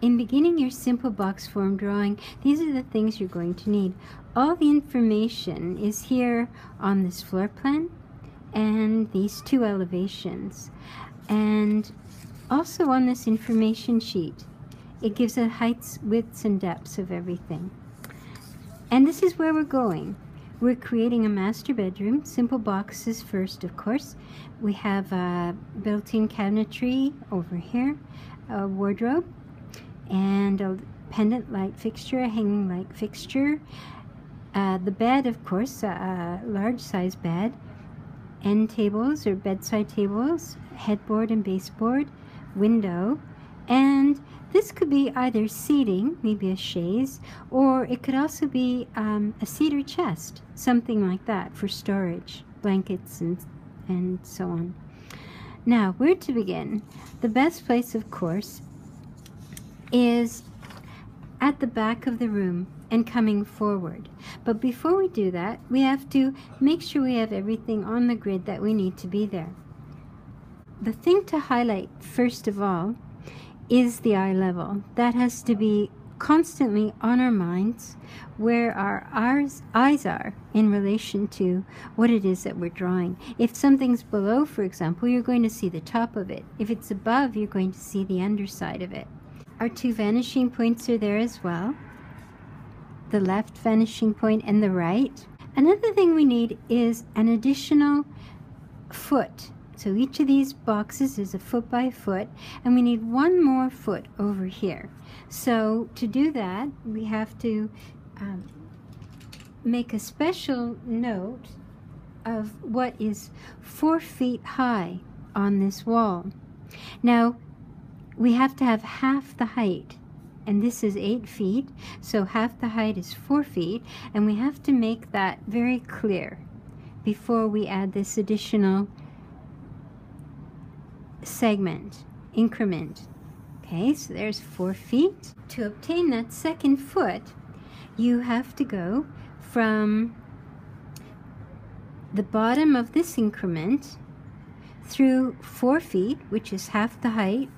In beginning your simple box form drawing, these are the things you're going to need. All the information is here on this floor plan and these two elevations, and also on this information sheet. It gives the heights, widths, and depths of everything. And this is where we're going. We're creating a master bedroom. Simple boxes first, of course. We have a built-in cabinetry over here, a wardrobe, and a pendant light fixture, a hanging light fixture. The bed, of course, a large size bed, end tables or bedside tables, headboard and baseboard, window, and this could be either seating, maybe a chaise, or it could also be a cedar chest, something like that for storage, blankets and so on. Now, where to begin? The best place, of course, is at the back of the room and coming forward. But before we do that, we have to make sure we have everything on the grid that we need to be there. The thing to highlight first of all is the eye level. That has to be constantly on our minds, where our eyes are in relation to what it is that we're drawing. If something's below, for example, you're going to see the top of it. If it's above, you're going to see the underside of it. Our two vanishing points are there as well, the left vanishing point and the right. Another thing we need is an additional foot. So each of these boxes is a foot by foot, and we need one more foot over here. So to do that, we have to make a special note of what is 4 feet high on this wall. Now, we have to have half the height, and this is 8 feet, so half the height is 4 feet, and we have to make that very clear before we add this additional segment, increment. Okay, so there's 4 feet. To obtain that second foot, you have to go from the bottom of this increment through 4 feet, which is half the height,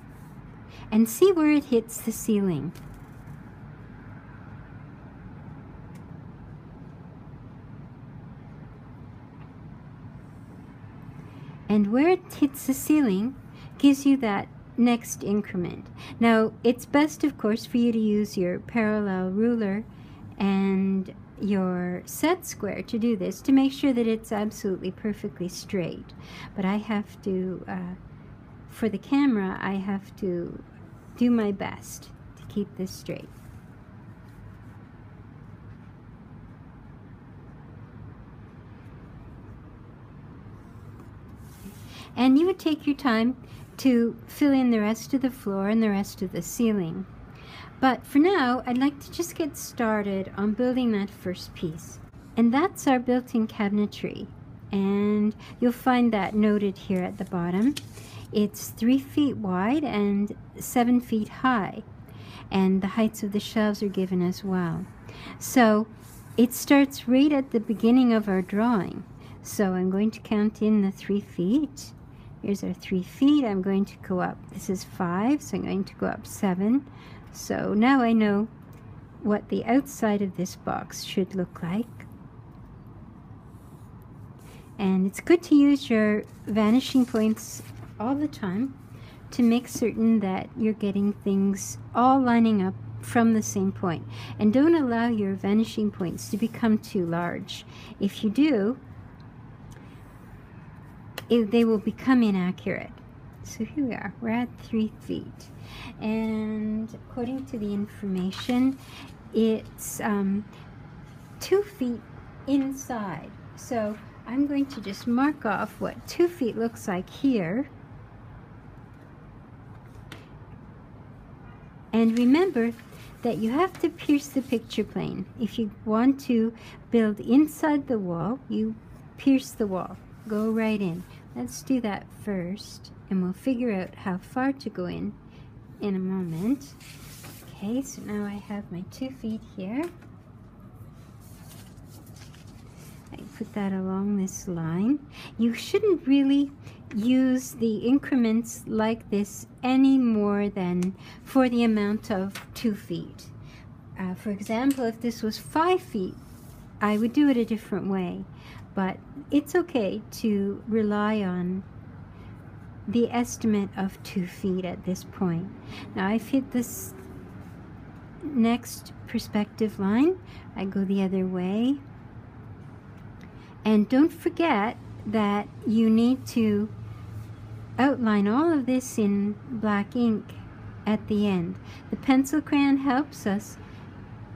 and see where it hits the ceiling. And where it hits the ceiling gives you that next increment. Now, it's best, of course, for you to use your parallel ruler and your set square to do this, to make sure that it's absolutely perfectly straight. But I have to, for the camera, I have to do my best to keep this straight. And you would take your time to fill in the rest of the floor and the rest of the ceiling. But for now, I'd like to just get started on building that first piece. And that's our built-in cabinetry. And you'll find that noted here at the bottom. It's 3 feet wide and 7 feet high. And the heights of the shelves are given as well. So it starts right at the beginning of our drawing. So I'm going to count in the 3 feet. Here's our 3 feet. I'm going to go up. This is 5, so I'm going to go up 7. So now I know what the outside of this box should look like. And it's good to use your vanishing points all the time to make certain that you're getting things all lining up from the same point. And don't allow your vanishing points to become too large. If you do, they will become inaccurate. So here we are, we're at 3 feet. And according to the information, it's 2 feet inside. So I'm going to just mark off what 2 feet looks like here. And remember that you have to pierce the picture plane. If you want to build inside the wall, you pierce the wall. Go right in. Let's do that first, and we'll figure out how far to go in a moment. Okay, so now I have my 2 feet here. I put that along this line. You shouldn't really use the increments like this any more than for the amount of 2 feet. For example, if this was 5 feet, I would do it a different way, but it's okay to rely on the estimate of 2 feet at this point. Now I've hit this next perspective line. I go the other way. And don't forget that you need to outline all of this in black ink at the end. The pencil crayon helps us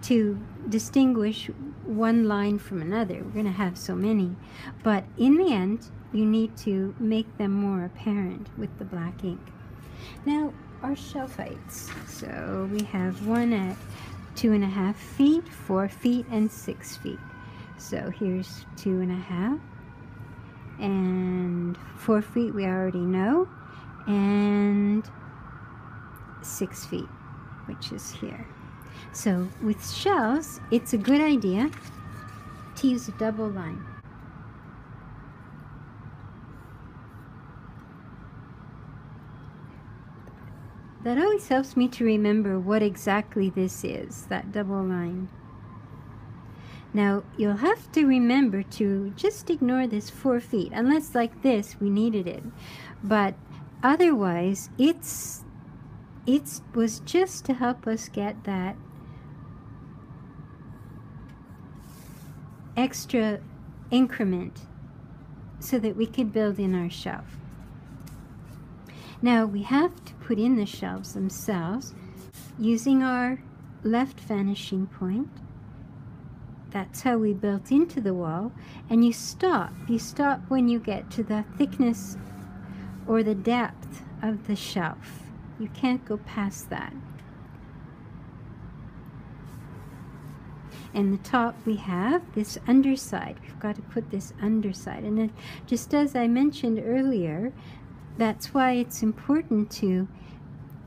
to distinguish one line from another. We're going to have so many. But in the end, you need to make them more apparent with the black ink. Now, our shelf heights. So we have one at 2.5 feet, 4 feet, and 6 feet. So here's 2.5. And 4 feet we already know. And 6 feet, which is here. So with shelves, it's a good idea to use a double line. That always helps me to remember what exactly this is, that double line. Now, you'll have to remember to just ignore this 4 feet, unless like this, we needed it. But otherwise, it was just to help us get that extra increment so that we could build in our shelf. Now we have to put in the shelves themselves using our left vanishing point. That's how we built into the wall. And you stop when you get to the thickness or the depth of the shelf. You can't go past that. And the top we have this underside. We've got to put this underside. And then, just as I mentioned earlier, that's why it's important to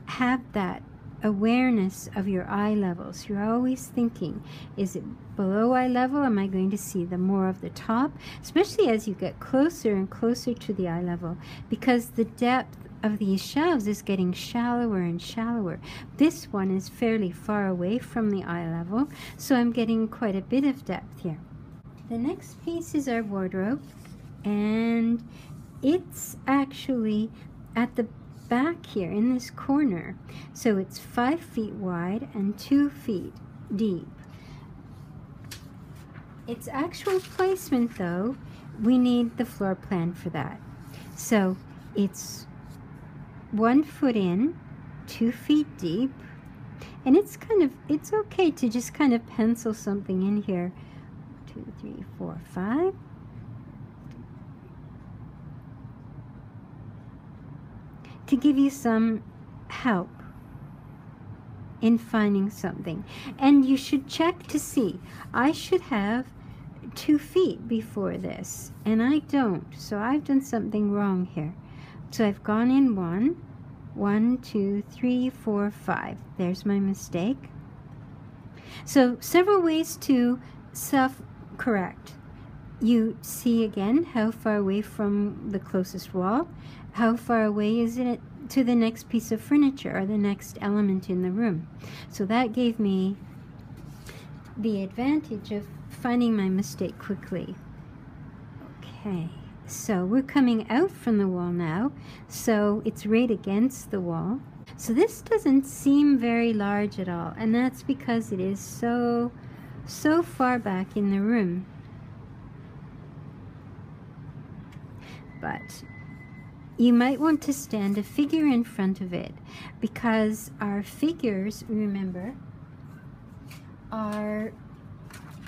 have that awareness of your eye levels. You're always thinking, is it below eye level? Am I going to see the more of the top? Especially as you get closer and closer to the eye level, because the depth of these shelves is getting shallower and shallower. This one is fairly far away from the eye level, so I'm getting quite a bit of depth here. The next piece is our wardrobe, and it's actually at the back here in this corner. So it's 5 feet wide and 2 feet deep. Its actual placement, though, we need the floor plan for that. So it's 1 foot in, 2 feet deep, and it's okay to just kind of pencil something in here. 2, 3, 4, 5. To give you some help in finding something. And you should check to see. I should have 2 feet before this, and I don't. So I've done something wrong here. So I've gone in 1, 2, 3, 4, 5. There's my mistake. So several ways to self-correct. You see again how far away from the closest wall. How far away is it to the next piece of furniture or the next element in the room? So that gave me the advantage of finding my mistake quickly. Okay, so we're coming out from the wall now, so it's right against the wall. So this doesn't seem very large at all, and that's because it is so far back in the room. But you might want to stand a figure in front of it, because our figures, remember, are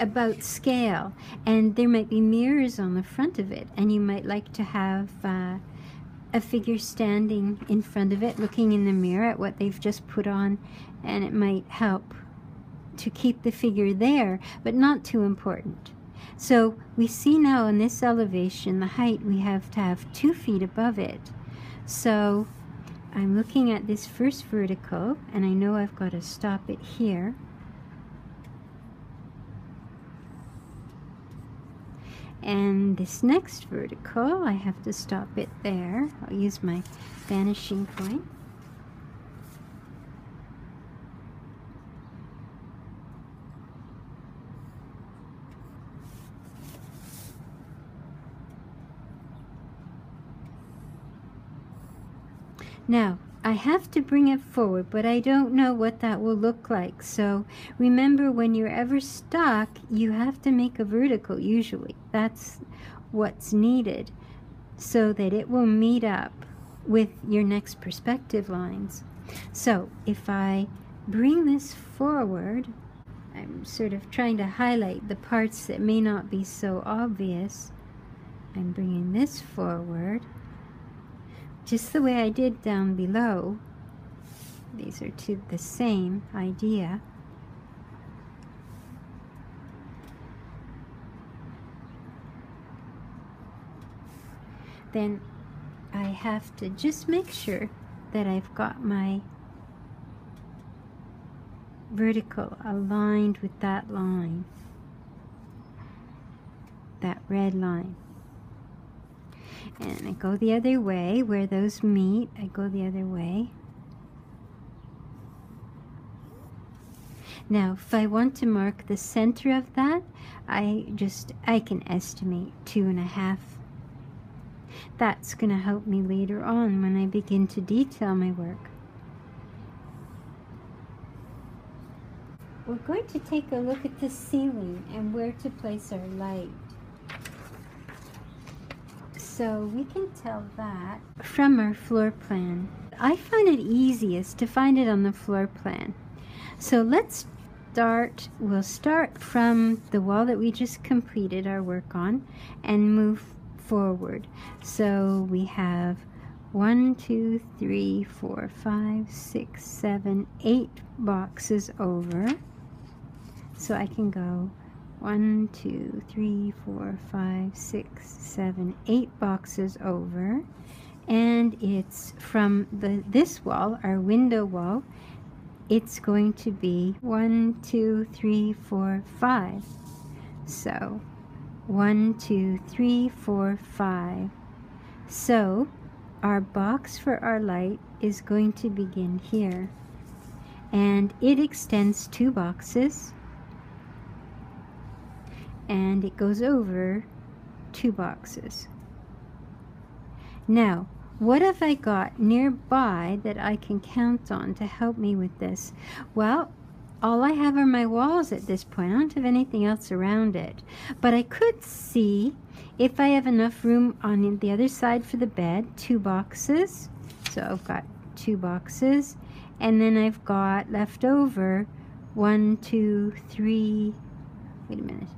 about scale, and there might be mirrors on the front of it, and you might like to have a figure standing in front of it looking in the mirror at what they've just put on, and it might help to keep the figure there, but not too important. So we see now in this elevation, the height, we have to have 2 feet above it. So I'm looking at this first vertical, and I know I've got to stop it here. And this next vertical, I have to stop it there. I'll use my vanishing point. Now, I have to bring it forward, but I don't know what that will look like. So remember, when you're ever stuck, you have to make a vertical usually. That's what's needed so that it will meet up with your next perspective lines. So if I bring this forward, I'm sort of trying to highlight the parts that may not be so obvious. I'm bringing this forward, just the way I did down below. These are the same idea. Then I have to just make sure that I've got my vertical aligned with that line, that red line. And I go the other way. Where those meet, I go the other way. Now, if I want to mark the center of that, I can estimate 2.5. That's going to help me later on when I begin to detail my work. We're going to take a look at the ceiling and where to place our light. So we can tell that from our floor plan. I find it easiest to find it on the floor plan. So let's start, we'll start from the wall that we just completed our work on and move forward. So we have 1, 2, 3, 4, 5, 6, 7, 8 boxes over. So I can go 1, 2, 3, 4, 5, 6, 7, 8 boxes over, and it's from this wall, our window wall, it's going to be 1, 2, 3, 4, 5. So 1, 2, 3, 4, 5. So our box for our light is going to begin here, and it extends 2 boxes. And it goes over 2 boxes. Now, what have I got nearby that I can count on to help me with this? Well, all I have are my walls at this point. I don't have anything else around it. But I could see if I have enough room on the other side for the bed, 2 boxes. So I've got 2 boxes. And then I've got left over 1, 2, 3, wait a minute.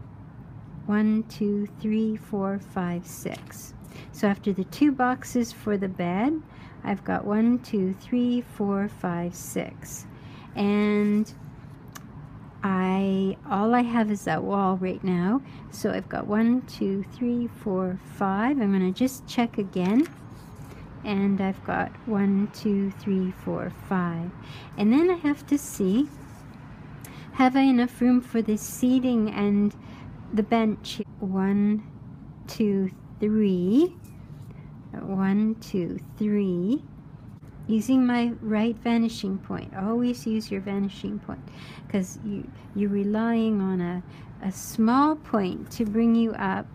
1, 2, 3, 4, 5, 6. So after the 2 boxes for the bed, I've got 1, 2, 3, 4, 5, 6. And all I have is that wall right now. So I've got 1, 2, 3, 4, 5. I'm going to just check again. And I've got 1, 2, 3, 4, 5. And then I have to see, have I enough room for the seating and the bench? 1, 2, 3. 1, 2, 3. Using my right vanishing point. Always use your vanishing point, because you're relying on a small point to bring you up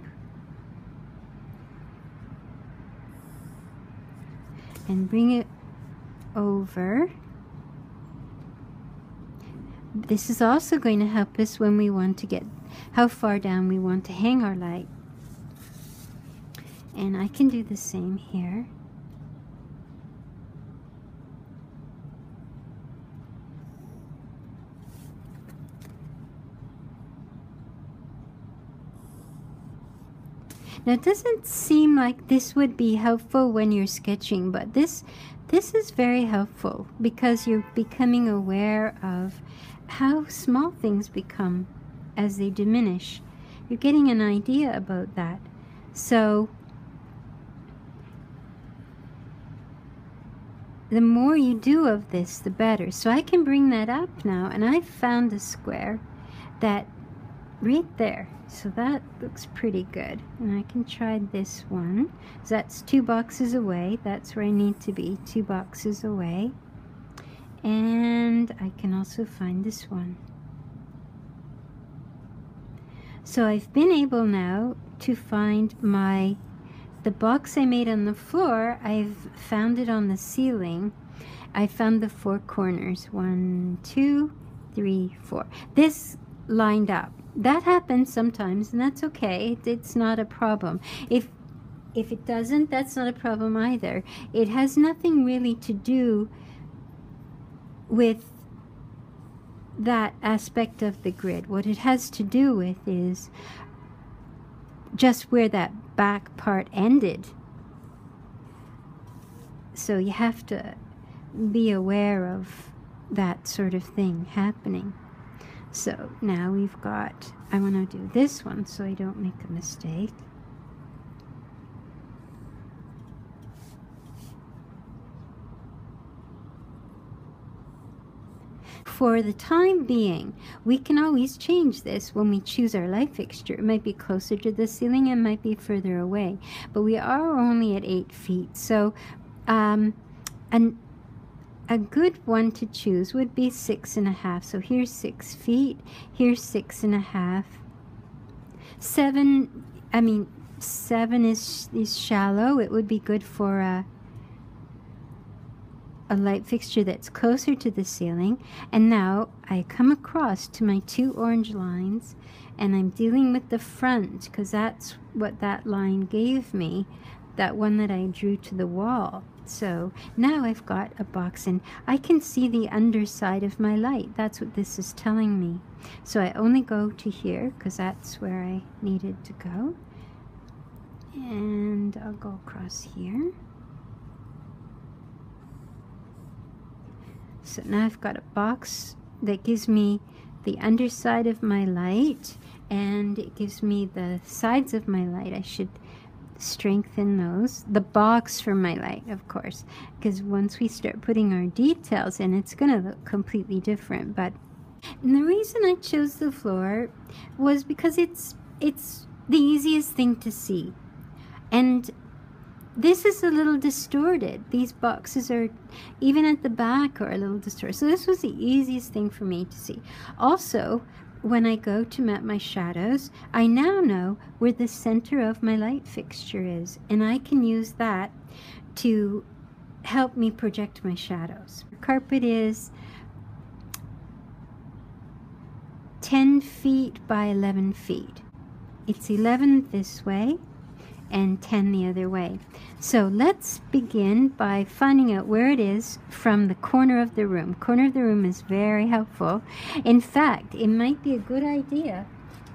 and bring it over. This is also going to help us when we want to get how far down we want to hang our light. And I can do the same here. Now it doesn't seem like this would be helpful when you're sketching, but this is very helpful because you're becoming aware of how small things become as they diminish. You're getting an idea about that. So the more you do of this, the better. So I can bring that up now, and I've found a square that right there. So that looks pretty good. And I can try this one. So that's 2 boxes away. That's where I need to be, 2 boxes away. And I can also find this one. So I've been able now to find the box I made on the floor. I've found it on the ceiling. I found the 4 corners. 1, 2, 3, 4. This lined up. That happens sometimes, and that's okay. It's not a problem. If it doesn't, that's not a problem either. It has nothing really to do with that aspect of the grid. What it has to do with is just where that back part ended. So you have to be aware of that sort of thing happening. So now we've got, I want to do this one so I don't make a mistake. For the time being, we can always change this when we choose our light fixture. It might be closer to the ceiling, it might be further away, but we are only at 8 feet. So a good one to choose would be 6.5. So here's 6 feet, here's 6.5. 7 is shallow. It would be good for a light fixture that's closer to the ceiling. And now I come across to my 2 orange lines, and I'm dealing with the front because that's what that line gave me, that one that I drew to the wall. So now I've got a box, and I can see the underside of my light. That's what this is telling me. So I only go to here because that's where I needed to go, and I'll go across here. So now I've got a box that gives me the underside of my light, and it gives me the sides of my light. I should strengthen those. The box for my light, of course, because once we start putting our details in, it's going to look completely different. And the reason I chose the floor was because it's the easiest thing to see. And this is a little distorted. These boxes are, even at the back, are a little distorted. So this was the easiest thing for me to see. Also, when I go to map my shadows, I now know where the center of my light fixture is, and I can use that to help me project my shadows. The carpet is 10 feet by 11 feet. It's 11 this way and 10 the other way. So let's begin by finding out where it is from the corner of the room. Corner of the room is very helpful. In fact, it might be a good idea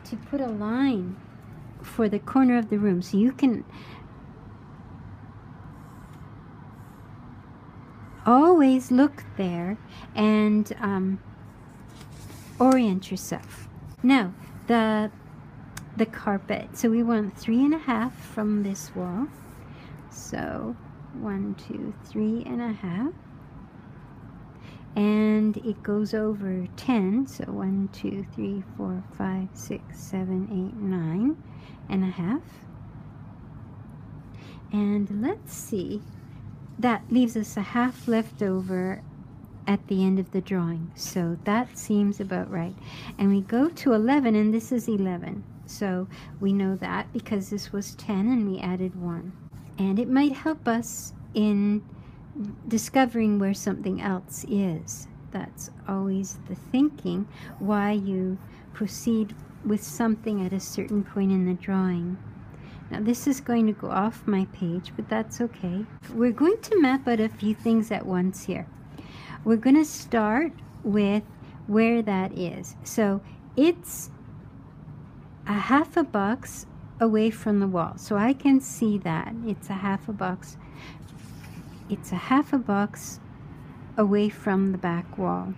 to put a line for the corner of the room so you can always look there and orient yourself. Now, the carpet. So we want 3.5 from this wall. So 1, 2, 3.5. And it goes over 10. So 1, 2, 3, 4, 5, 6, 7, 8, 9.5. And let's see. That leaves us a half left over at the end of the drawing. So that seems about right. And we go to 11, and this is 11. So we know that because this was 10 and we added 1. And it might help us in discovering where something else is. That's always the thinking, why you proceed with something at a certain point in the drawing. Now this is going to go off my page, but that's okay. We're going to map out a few things at once here. We're going to start with where that is. So it's a half a box away from the wall. So I can see that. It's a half a box. It's a half a box away from the back wall.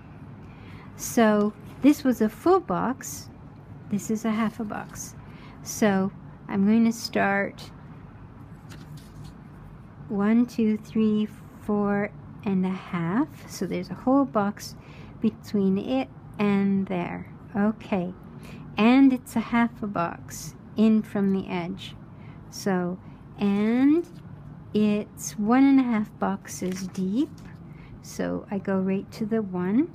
So this was a full box. This is a half a box. So I'm going to start 1, 2, 3, 4.5. So there's a whole box between it and there. Okay. and it's a half a box in from the edge. So, and it's 1.5 boxes deep. So I go right to the 1,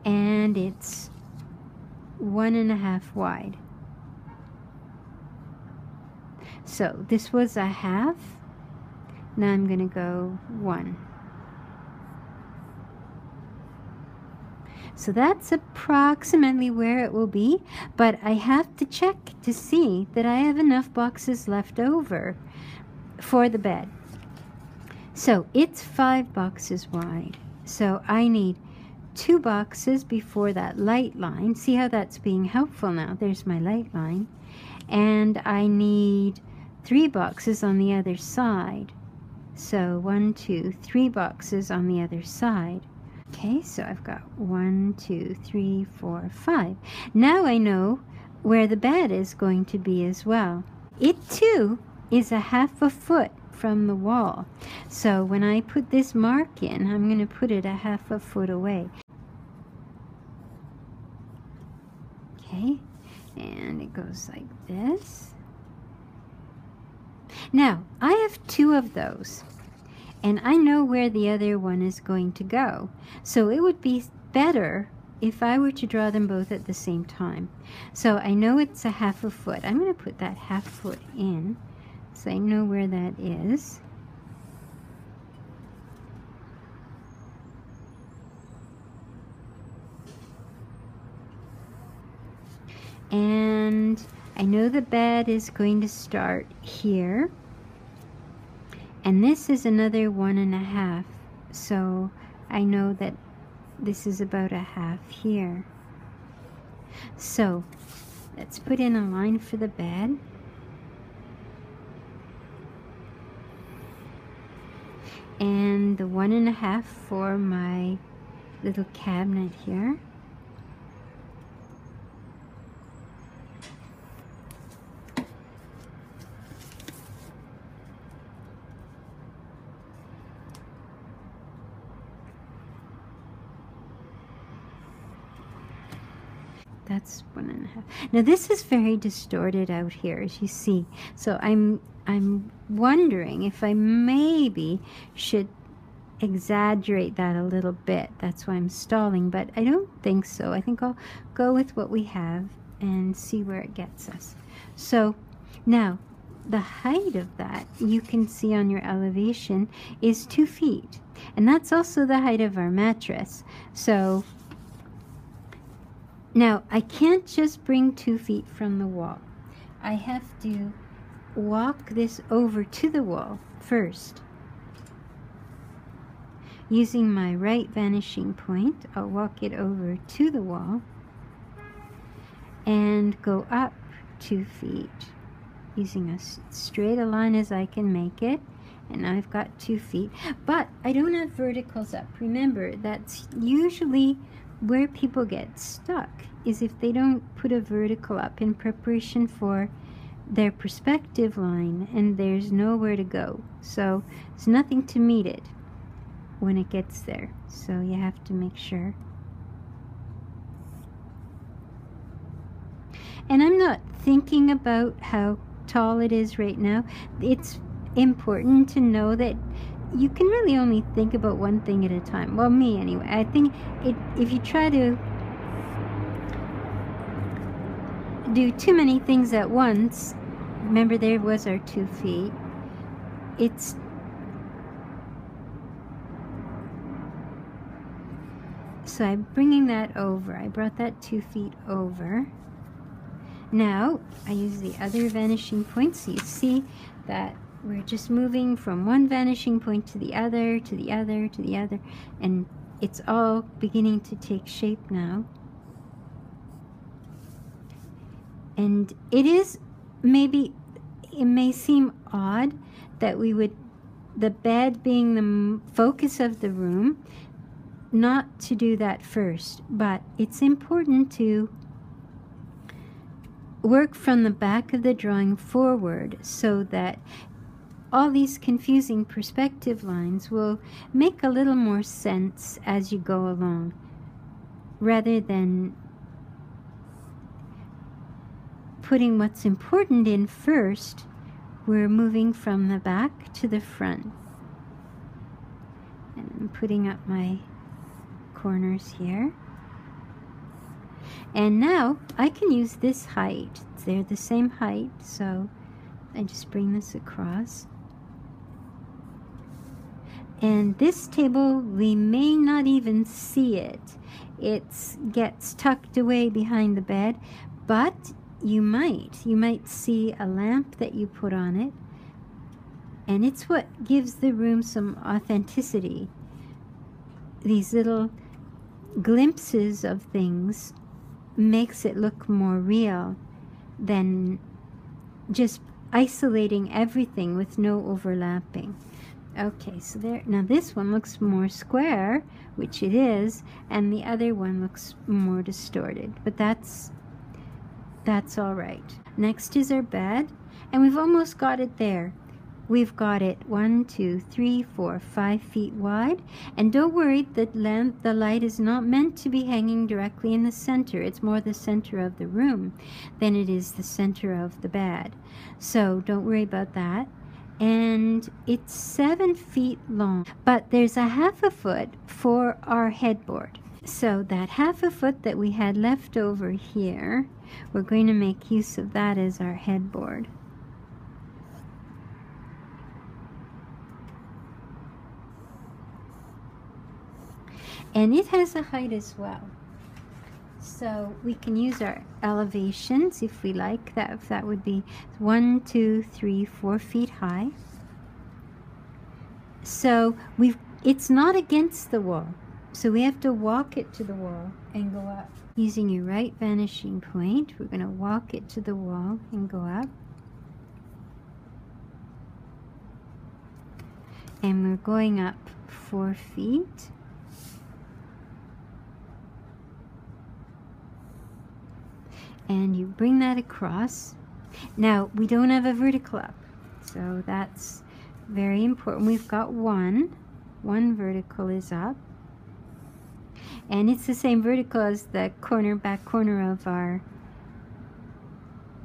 and it's 1.5 wide. So this was a half. Now I'm going to go 1. So that's approximately where it will be, but I have to check to see that I have enough boxes left over for the bed. So it's 5 boxes wide. So I need 2 boxes before that light line. See how that's being helpful now? There's my light line. And I need 3 boxes on the other side. So 1, 2, 3 boxes on the other side. Okay, so I've got 1, 2, 3, 4, 5. Now I know where the bed is going to be as well. It too is a half a foot from the wall. So when I put this mark in, I'm going to put it a half a foot away. Okay, and it goes like this. Now, I have 2 of those, and I know where the other one is going to go. So it would be better if I were to draw them both at the same time. So I know it's a half a foot. I'm going to put that half foot in, so I know where that is. And I know the bed is going to start here. And this is another 1.5. So I know that this is about a half here. So let's put in a line for the bed. And the 1.5 for my little cabinet here. That's 1.5. Now this is very distorted out here, as you see. So I'm wondering if I maybe should exaggerate that a little bit. That's why I'm stalling, but I don't think so. I think I'll go with what we have and see where it gets us. So now the height of that, you can see on your elevation, is 2 feet. And that's also the height of our mattress. So now, I can't just bring 2 feet from the wall. I have to walk this over to the wall first. Using my right vanishing point, I'll walk it over to the wall and go up 2 feet using as straight a line as I can make it. And I've got 2 feet, but I don't have verticals up. Remember, that's usually where people get stuck, is if they don't put a vertical up in preparation for their perspective line, and there's nowhere to go. So there's nothing to meet it when it gets there. So you have to make sure. And I'm not thinking about how tall it is right now. It's important to know that you can really only think about one thing at a time. Well, me anyway. I think if you try to do too many things at once, remember there was our 2 feet, so I'm bringing that over. I brought that 2 feet over. Now I use the other vanishing point, so you see that we're just moving from one vanishing point to the other, to the other, to the other, and it's all beginning to take shape now. And it may seem odd that we would, the bed being the focus of the room, not to do that first, but it's important to work from the back of the drawing forward so that all these confusing perspective lines will make a little more sense as you go along, rather than putting what's important in first, we're moving from the back to the front. And I'm putting up my corners here. And now I can use this height. They're the same height, so I just bring this across. And this table, we may not even see it. It gets tucked away behind the bed, but you might see a lamp that you put on it, and it's what gives the room some authenticity. These little glimpses of things makes it look more real than just isolating everything with no overlapping. Okay, so there, now this one looks more square, which it is, and the other one looks more distorted, but that's all right. Next is our bed, and we've almost got it there. We've got it 1, 2, 3, 4, 5 feet wide, and don't worry, the light is not meant to be hanging directly in the center. It's more the center of the room than it is the center of the bed, so don't worry about that. And it's 7 feet long, but there's a half a foot for our headboard. So that half a foot that we had left over here, we're going to make use of that as our headboard. And it has a height as well. So we can use our elevations if we like. That would be 1, 2, 3, 4 feet high. So it's not against the wall. So we have to walk it to the wall and go up. Using your right vanishing point, we're going to walk it to the wall and go up. And we're going up 4 feet. And you bring that across. Now, we don't have a vertical up, so that's very important. We've got one vertical is up, and it's the same vertical as the back corner of our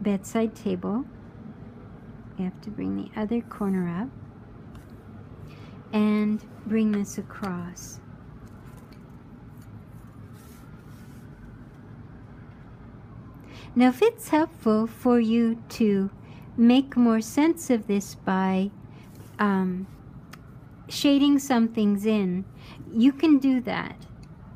bedside table. You have to bring the other corner up and bring this across. Now, if it's helpful for you to make more sense of this by shading some things in, you can do that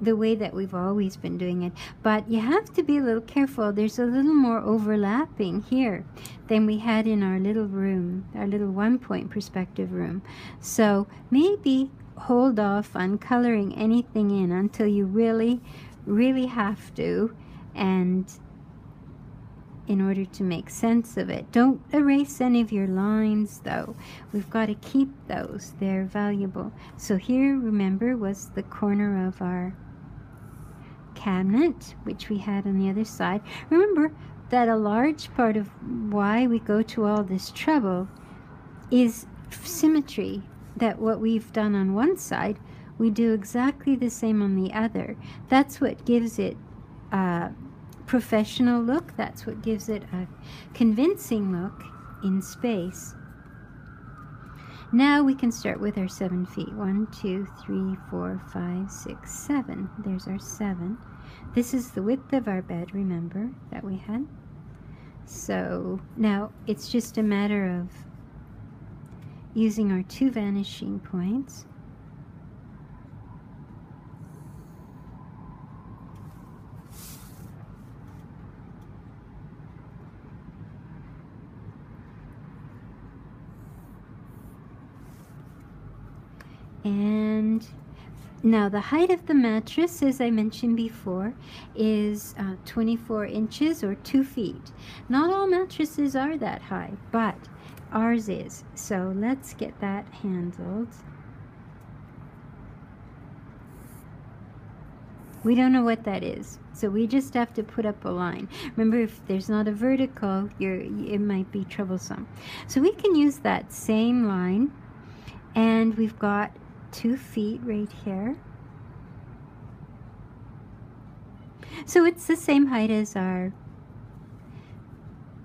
the way that we've always been doing it. But you have to be a little careful. There's a little more overlapping here than we had in our little room, our little one-point perspective room. So maybe hold off on coloring anything in until you really, really have to, and in order to make sense of it. Don't erase any of your lines though. We've got to keep those. They're valuable. So here, remember, was the corner of our cabinet, which we had on the other side. Remember that a large part of why we go to all this trouble is symmetry, that what we've done on one side, we do exactly the same on the other. That's what gives it professional look. That's what gives it a convincing look in space. Now we can start with our 7 feet. 1, 2, 3, 4, 5, 6, 7. There's our 7. This is the width of our bed, remember, that we had. So now it's just a matter of using our 2 vanishing points. And now the height of the mattress, as I mentioned before, is 24 inches or 2 feet. Not all mattresses are that high, but ours is. So let's get that handled. We don't know what that is, so we just have to put up a line. Remember, if there's not a vertical, it might be troublesome. So we can use that same line, and we've got 2 feet right here. So it's the same height as our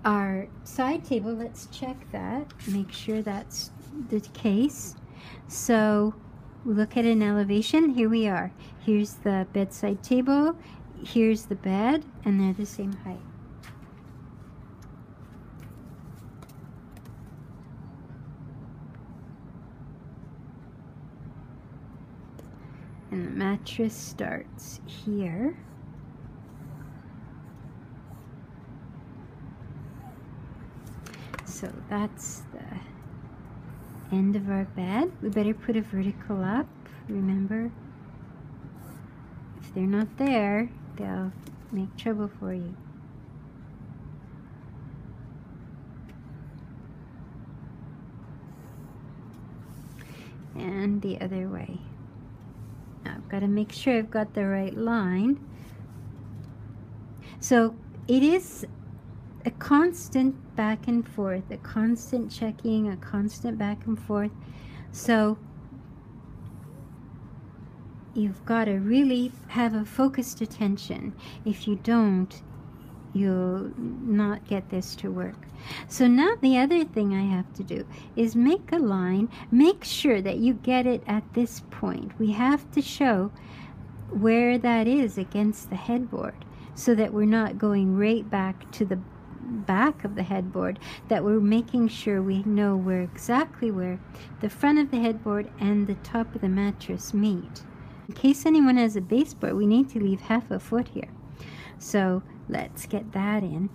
our side table, let's check that, make sure that's the case. So look at an elevation. Here we are. Here's the bedside table, here's the bed, and they're the same height. And the mattress starts here. So that's the end of our bed. We better put a vertical up. Remember, if they're not there, they'll make trouble for you. And the other way. Now I've got to make sure I've got the right line. So it is a constant back and forth, a constant checking, a constant back and forth. So you've got to really have a focused attention. If you don't, you'll not get this to work. So now the other thing I have to do is make a line. Make sure that you get it at this point. We have to show where that is against the headboard, so that we're not going right back to the back of the headboard, that we're making sure we know where exactly where the front of the headboard and the top of the mattress meet. In case anyone has a baseboard, we need to leave half a foot here. So let's get that in.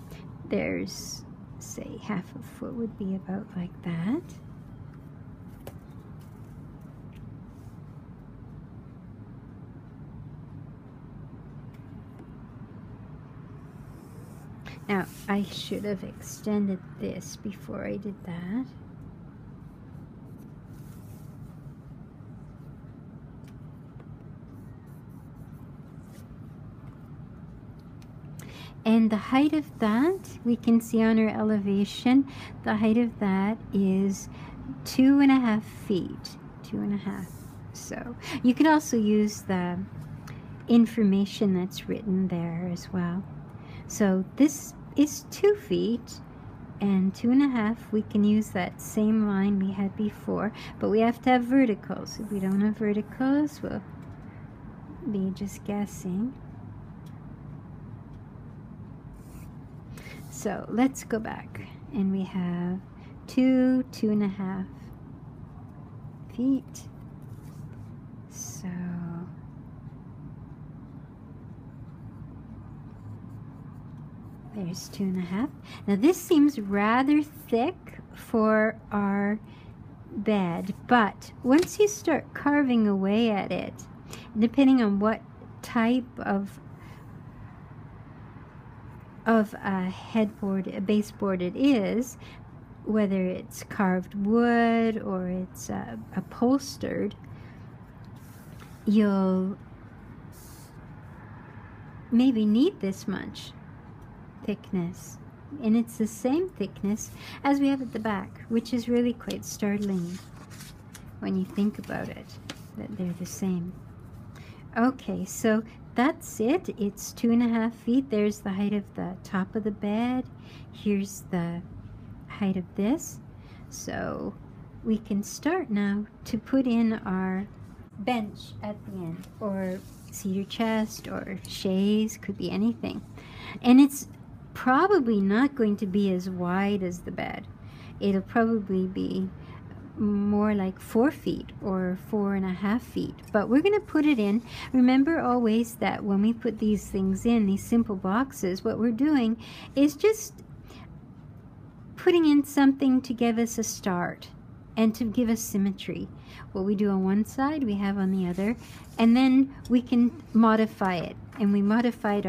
There's, say, half a foot would be about like that. Now, I should have extended this before I did that. And the height of that, we can see on our elevation, the height of that is 2.5 feet. 2.5. So you can also use the information that's written there as well. So this is 2 feet and 2.5. We can use that same line we had before, but we have to have verticals. If we don't have verticals, we'll be just guessing. So let's go back, and we have 2.5 feet. So there's 2.5. Now this seems rather thick for our bed, but once you start carving away at it, depending on what type of a headboard, a baseboard it is, whether it's carved wood or it's upholstered, you'll maybe need this much thickness, and it's the same thickness as we have at the back, which is really quite startling when you think about it, that they're the same. Okay, so that's it. It's 2.5 feet. There's the height of the top of the bed. Here's the height of this. So we can start now to put in our bench at the end, or cedar chest, or chaise, could be anything. And it's probably not going to be as wide as the bed. It'll probably be more like 4 feet or 4.5 feet, but we're going to put it in. Remember always that when we put these things in, these simple boxes, what we're doing is just putting in something to give us a start and to give us symmetry. What we do on one side, we have on the other, and then we can modify it. And we modified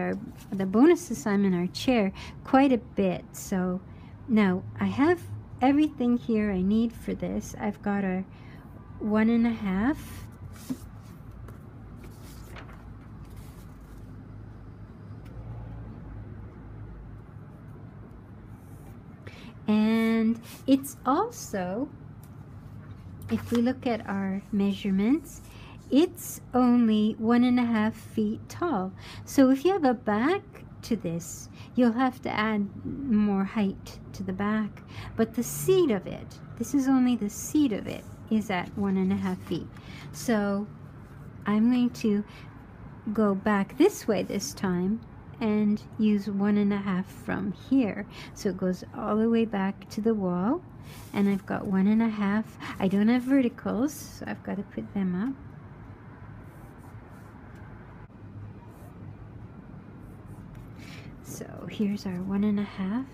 the bonus assignment, our chair, quite a bit. So now I have everything here I need for this. I've got a 1.5. And it's also, if we look at our measurements, it's only 1.5 feet tall. So if you have a back to this. You'll have to add more height to the back, but the seat of it, this is only the seat of it, is at 1.5 feet. So I'm going to go back this way this time and use 1.5 from here. So it goes all the way back to the wall, and I've got 1.5. I don't have verticals, so I've got to put them up. So here's our 1.5.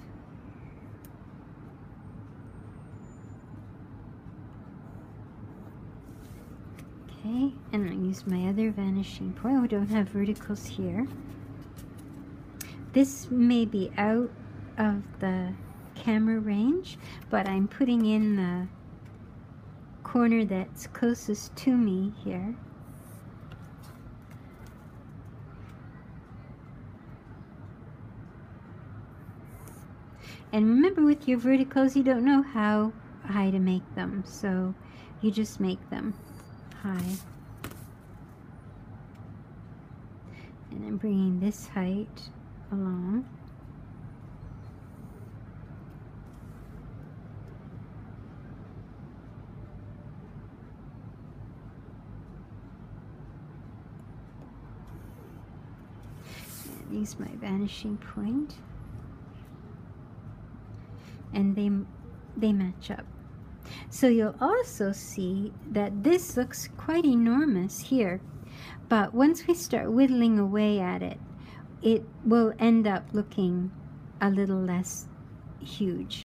Okay, and I use my other vanishing point. We don't have verticals here. This may be out of the camera range, but I'm putting in the corner that's closest to me here. And remember, with your verticals, you don't know how high to make them, so you just make them high. And I'm bringing this height along. And use my vanishing point. And they match up. So you'll also see that this looks quite enormous here, but once we start whittling away at it, it will end up looking a little less huge.